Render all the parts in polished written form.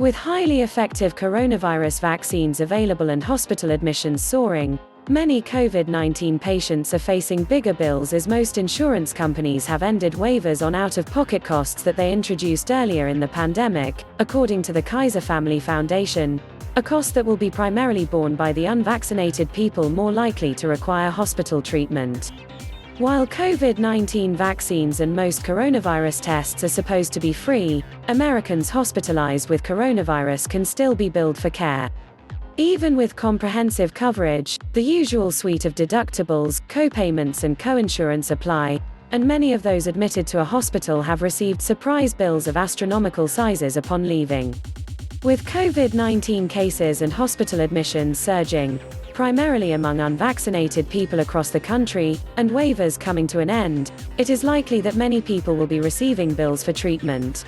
With highly effective coronavirus vaccines available and hospital admissions soaring, many COVID-19 patients are facing bigger bills as most insurance companies have ended waivers on out-of-pocket costs that they introduced earlier in the pandemic, according to the Kaiser Family Foundation, a cost that will be primarily borne by the unvaccinated people more likely to require hospital treatment. While COVID-19 vaccines and most coronavirus tests are supposed to be free, Americans hospitalized with coronavirus can still be billed for care. Even with comprehensive coverage, the usual suite of deductibles, copayments and coinsurance apply, and many of those admitted to a hospital have received surprise bills of astronomical sizes upon leaving. With COVID-19 cases and hospital admissions surging, primarily among unvaccinated people across the country, and waivers coming to an end, it is likely that many people will be receiving bills for treatment.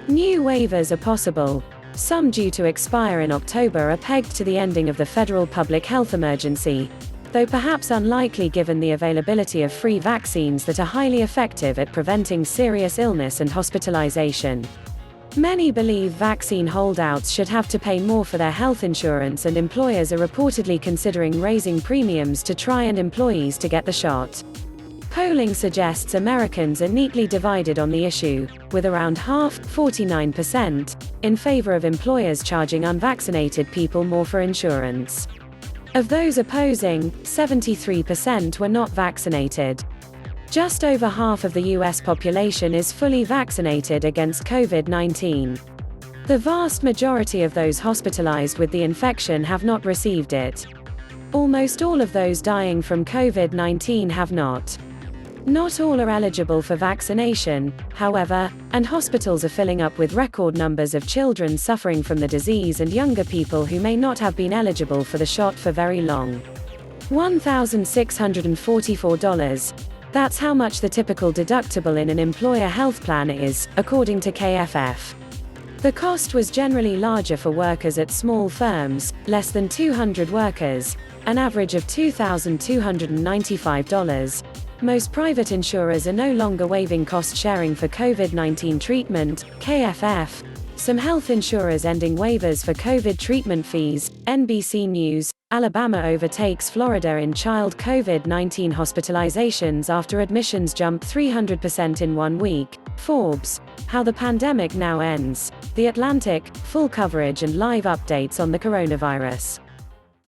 New waivers are possible. Some due to expire in October are pegged to the ending of the federal public health emergency, though perhaps unlikely given the availability of free vaccines that are highly effective at preventing serious illness and hospitalization. Many believe vaccine holdouts should have to pay more for their health insurance, and employers are reportedly considering raising premiums to try and employees to get the shot. Polling suggests Americans are neatly divided on the issue, with around half, 49%, in favor of employers charging unvaccinated people more for insurance. Of those opposing, 73% were not vaccinated. Just over half of the US population is fully vaccinated against COVID-19. The vast majority of those hospitalized with the infection have not received it. Almost all of those dying from COVID-19 have not. Not all are eligible for vaccination, however, and hospitals are filling up with record numbers of children suffering from the disease and younger people who may not have been eligible for the shot for very long. $1,644. That's how much the typical deductible in an employer health plan is, according to KFF. The cost was generally larger for workers at small firms, less than 200 workers, an average of $2,295. Most private insurers are no longer waiving cost sharing for COVID-19 treatment, KFF. Some health insurers ending waivers for COVID treatment fees, NBCNews. Alabama overtakes Florida in child COVID-19 hospitalizations after admissions jump 300% in 1 week. Forbes. How the pandemic now ends. The Atlantic. Full coverage and live updates on the coronavirus.